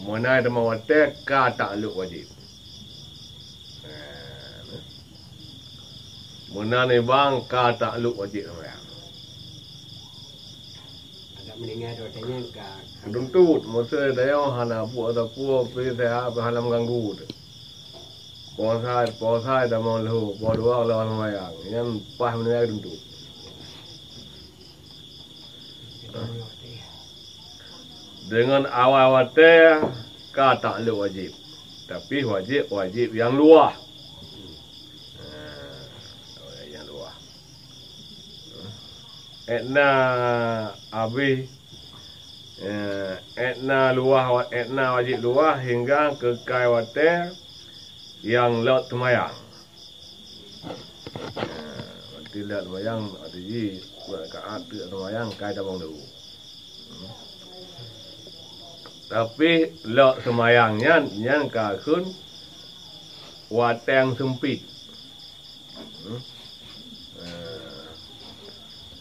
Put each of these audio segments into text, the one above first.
Menai dama wate ka takluk wajib. Menai bang ka takluk wajib sembahyang. Ada meninggal dotanya ka. Tuntut masa dia hana puak atau puak pergi saya hana mengganggu. Posai dah mau lahu, pos dua lawan sembahyang. Yang pas meninggal tuntut. Dengan awal teh ka takluk wajib. Tapi wajib yang luar. Yang luar. Etna habis etna wajib luar hingga ke kai wate yang laut semayang. Berarti laut semayang ada ji buat kaat semayang kai tabang dulu. Tapi laut semayangnya yang kakun wateng sempit.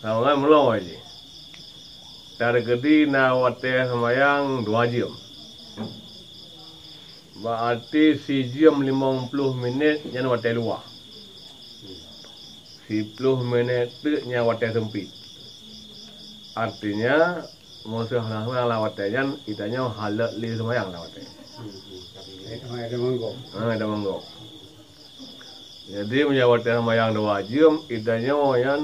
Sama kan meloi je. Dari gedi na wateng semayang 2 jam. Berarti si jam 50 minit yang wateng luar. 10 minit tu yang wateng sempit. Artinya musuh orang lawatnya itanya halat li semayang lawatnya. Ada monggok. Ada monggok. Jadi menjawab semayang 2 jam itanya yang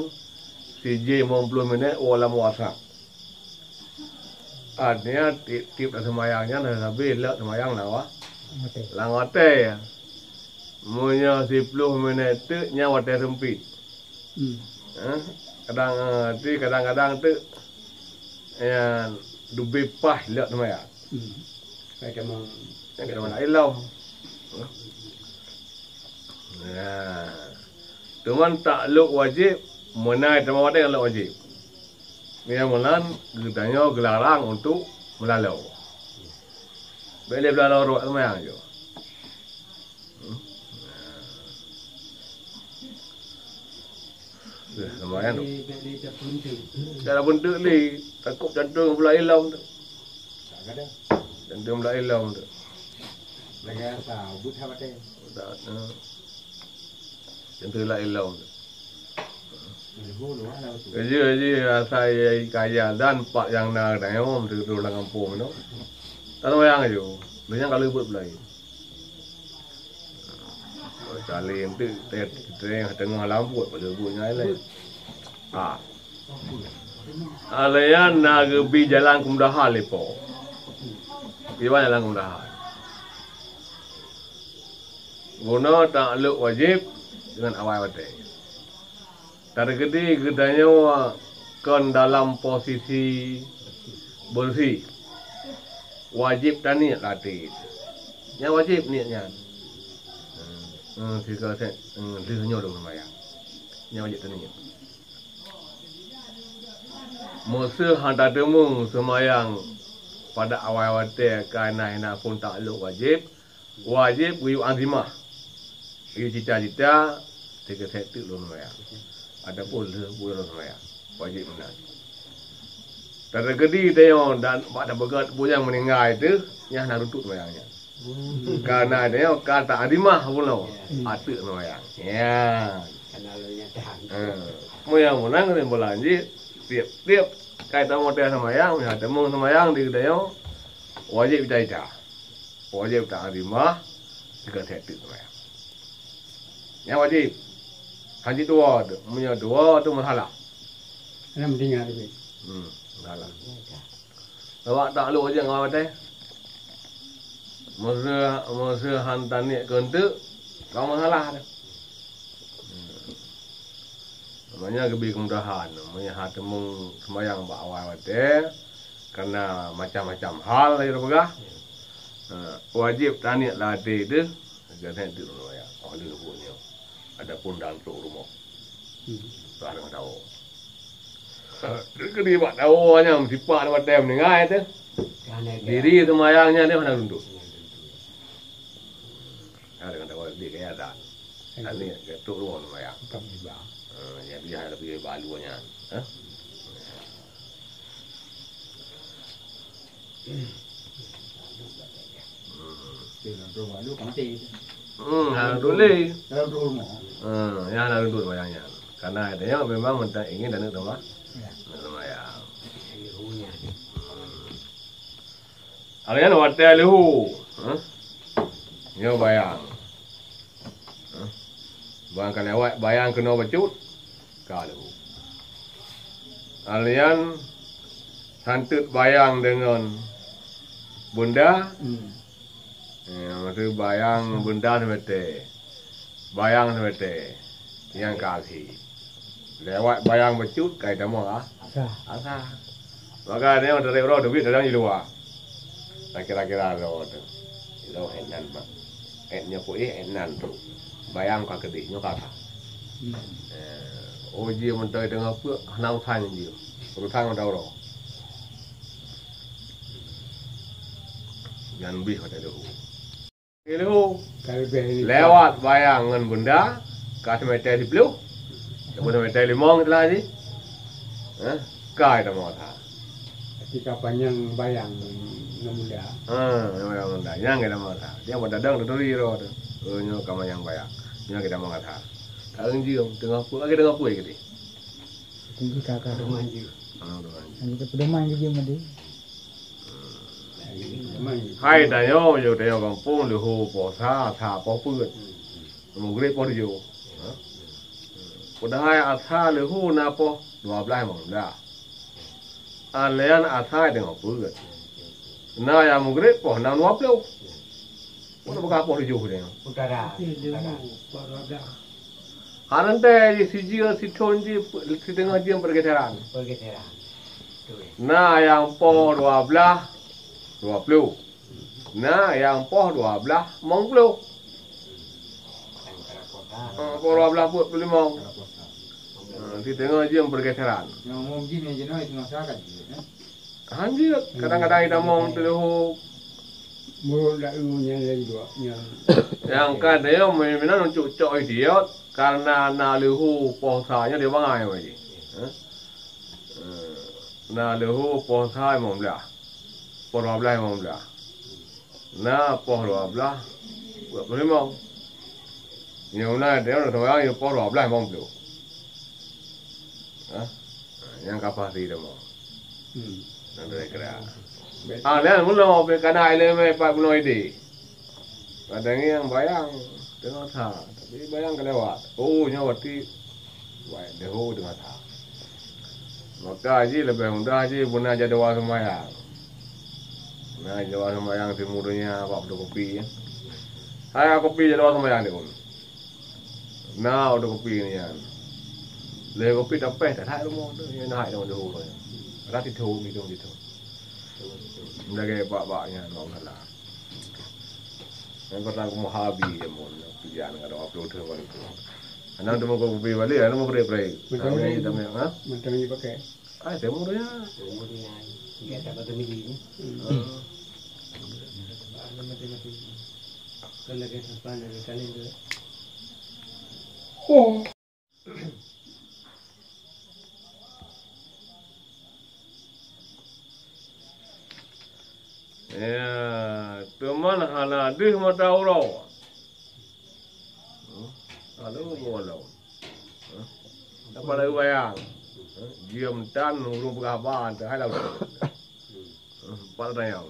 CJ 50 minit wala muasa. Artinya tip semayangnya dah habis lek semayang lawa. Lawate. Munya 10 minit tu nyawate sempit. Kadang-kadang tu yang dubi pas lek semayang. Ada mong. Yang kita mana ilau. Cuman takluk wajib menai sama wate takluk wajib. Dia mulan getanya gelarang untuk melalau. Boleh melalau ruak semayang je. Semayang tu. Cara bentuk ni takut jantung pula ilau tu. Jantung pula ilau tu. Lagi apa? But apa teh? Jantung pula ilau tu. Jadi saya kaya dan pak yang nak dayom tu dalam kampung tu. Tak tahu yang aja. Banyak kalau buat pelai. Kali itu kita tengah lampu pada buatnya lain. Alayan nak bi jalan Kemudahan lepo. Iwan jalan Kemudahan. Guna takluk wajib dengan awal wate. Targedi gedanya kan dalam posisi bersih. Wajib tani latih. Yang wajib niatnya. Jika saya lihatnya dong sembahyang. Yang wajib tani. Musuh hantar temu sembahyang pada awal wate kerana hendak pun takluk wajib. Wajib wiu azimah. Wiu cita-cita tiga satu dong sembahyang. Ada pun boleh sembahyang. Wajib benar. Tergedi dia dan pada begat bujang meninggal itu yang nak rutut sembahyangnya. Karena dia kata azimah pun lo. Atuk sembahyang. Ya. Kanalnya tahan. Moyang menang dan berlanjut tiap kaitan model sembahyang, ya temu sembahyang di dia wajib cita-cita. Wajib tak azimah tiga satu sembahyang. Yang wajib haji dua tu, punya dua tu masalah. Ada mendengar tu. Masalah. Awak tak lu aja ngawat teh. Masa hantar ni kentuk, kau masalah tu. Namanya kebi Kemudahan, namanya hatemung sembahyang bak awal teh, karena macam-macam hal yang bergah. Wajib taniak latih tu, jangan tu sembahyang. Oleh punya. Adapun dantuk rumah. Tak ada tahu. Dia buat tahu hanya sifat buat dem dengar itu. Diri sembahyangnya dia hendak duduk. Ada tahu dia kaya ada. Ini ketuk rumah sembahyang. Jadi ada pergi balunya. Bila rumah lu kan mati. Boleh. Dalam rumah. Yang nak duduk bayangnya. Karena dia memang minta ingin dan itu mah. Ya. Lumayan. Lehunya. Alian water lehu. Nyo bayang. Bang kan lewat bayang kena becut. Ka lehu. Alian santut bayang dengan bunda. Maksud bayang bunda semete. Bayang semete. Yang kaki. Lewat bayang becut kai demo ah. Asa. Maka dia dari orang duit dalam luar. Kira-kira lo tu. Lo enan mak. Etnya ko enan tu. Bayang ka gede nyo ka. Dia mentai dengan apa? Nau tang dia. Rutang dah ro. Yang lebih pada lehu. Lehu. Lewat bayang dengan bunda. Kasih meter di blue. Kemudian meter limong itulah ni. Kai dah mau thah. Ketika panjang bayang muda. Bayang muda. Yang kita mau thah. Dia mau dadang tu ro tu. Nyo kama yang bayang. Nyo kita mau thah. Tak enjium tengah apa? Lagi tengah apa ke? Tinggi kakak rumah je. Kita pedoman je mandi. Hai dah yo dah kampung lehu posa tha po put. Mugre po yo. Udahai atha lehu na po 12 mong dah. Alian atha dengan put. Na ya mugre po na 20. Mana buka po yo dia. Utara. Hanante si jio si tonji si tengah jam bergeseran. Na yang po 20. Nah yang po 12 mong 10. Po 12 put 5. Si tengah jam bergeseran. Yang mong gini je noi tengah sakat je. Hanjir kadang-kadang kita mong telehu Mulut dak unya lagi dua. yang kadang memang untuk cok dia karena nalehu posanya dia bangai lagi. Nalehu posai membelah. Por 12 membelah. Na por 12 buat berapa? Yang mana dia orang tua yang por 12 membelah. Yang kapal dia mau. Nanti kira. Lihat mula mau pergi kana ile me pak bunoi di. Kadang yang bayang tengah tha, tapi bayang kelewat. Nyawati, wah dehu tengah tha. Maka ji lebih mudah ji buna jadwal semayang. Nah jadwal semayang si mudanya pak udah kopi ya. Hai kopi jadwal semayang ni pun. Nah udah kopi ni kan. Le kopi dapat tak hai rumah tu, yang hai rumah dehu. Rati tu ni tu. Lagi pak-paknya orang salah. Yang pertama aku mau habis je mon. Pian ada upload tu baru tu. Anak tu mau kopi balik, anak mau break. Macam ni ha? Macam ni pakai. Temu dia. Kita tak ada mili ni. Mati. Kalau kita sampai nak kali tu. Ya, teman hana dih mata urau. Aduh, walau. Apa lagi bayang? Diam dan urung berkaban, tak hai lau. Pada yang.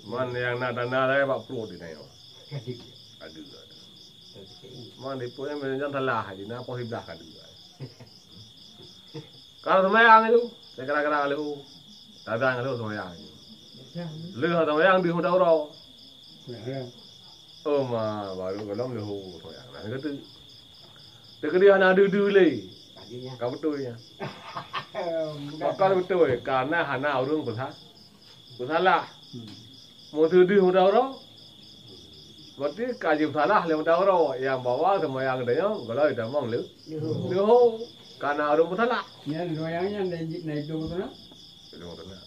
Man yang nak tanah dah pak pro di nayo. Ada. Man di punya menjan telah di na po hiblah kan juga. Kalau semayang itu, saya kira-kira lehu. Dadang lehu semayang. Lehu semayang di hutan urau. Ma baru kalau lehu semayang. Nah itu. Dia hana ada le. Kau betul ya. Bakal betul karena hana urung besar. Salah. Mau tuduh hutan urau. Berarti kaji salah le hutan urau yang bawa semayang dia kalau dia mong lehu. Karena urung salah. Yang semayangnya naik tu betul tak? Betul tak?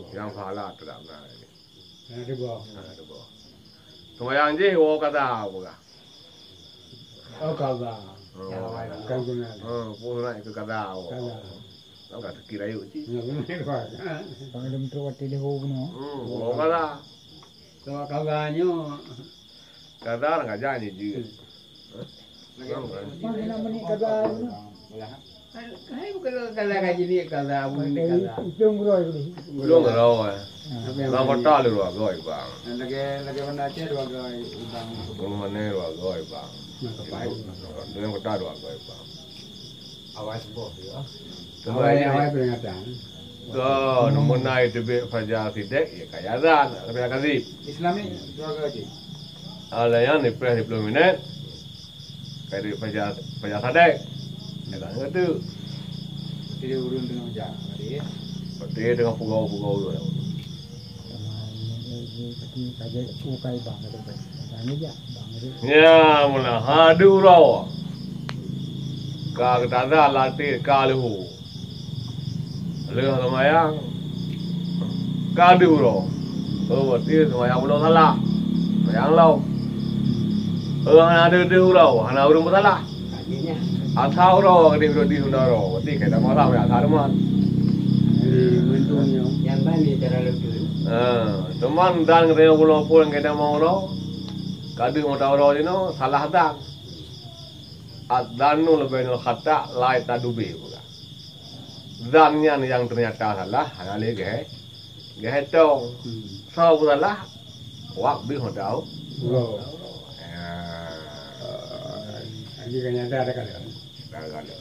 Yang salah tidak benar ini. Ada buah. Semayang je wo kata apa? Oh kagak. Kan guna. Pun naik ke kata. Nó cả kỳ đấy chứ. Kalau ada menteri waktu dia ho no. Ngomong kata. Kalau kabarnya Kata là nggak jadi juga. Mana nak menik kada no. Hai bukan kalau kaji ni kalau bukan kalau. Itu nguroi ni. Belum rồi. Nó có to rồi rồi bang. Lagi mana cer dua gai bang. Belum mana rồi bang. Dia có to rồi bang. Awas boh ya. Awai peringatan. Ke nomor naik tebe fajar tidak ya kayak azan kayak kasih. Islami dua gai. Ada yang ni press 10 minit. Kayak fajar sadek. Ya kan itu. Tidak urun dengan jam. Dia dengan pugau-pugau tu. Seperti kaje ukai bang ada bang. Tanya je bang ada. Ya mula hadu raw. Ka tada lati kalu. Leh semayang. Kadu raw. Berarti semayang belum salah. Semayang lau. Hana ada raw, hana urung salah. Kajinya. Athau raw di sudah raw. Berarti kita malah ya athau rumah. Bentuknya. Yang mana cara lebih. Teman dan kita pulang pulang kita mau raw. Kadu mau tahu raw ni salah dan. Dan nu lebih nu kata lai tadubi bukan. Dannya yang ternyata salah, hanya lagi tong. Sau salah, wak bi hon tahu. Oh. Ini kan ada kan. Ada.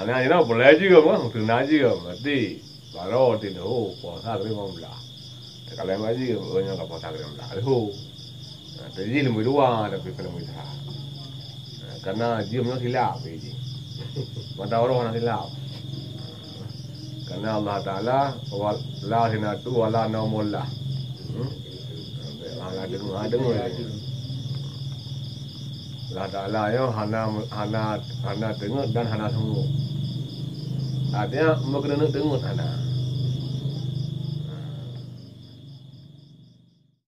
Anak ini boleh juga mah, tunai juga. Berarti kalau tidak, puasa kerja belah. Kalau yang lagi, orang yang puasa kerja belah. Jadi lebih dua, tapi lebih dah. Karena jiwanya silap, ini. Mata orang nak silap. Karena Allah Taala la hinatu wala naumullah. Allah dengar. Allah Taala yo hana dengar dan hana semua. Artinya mau kena dengar sana.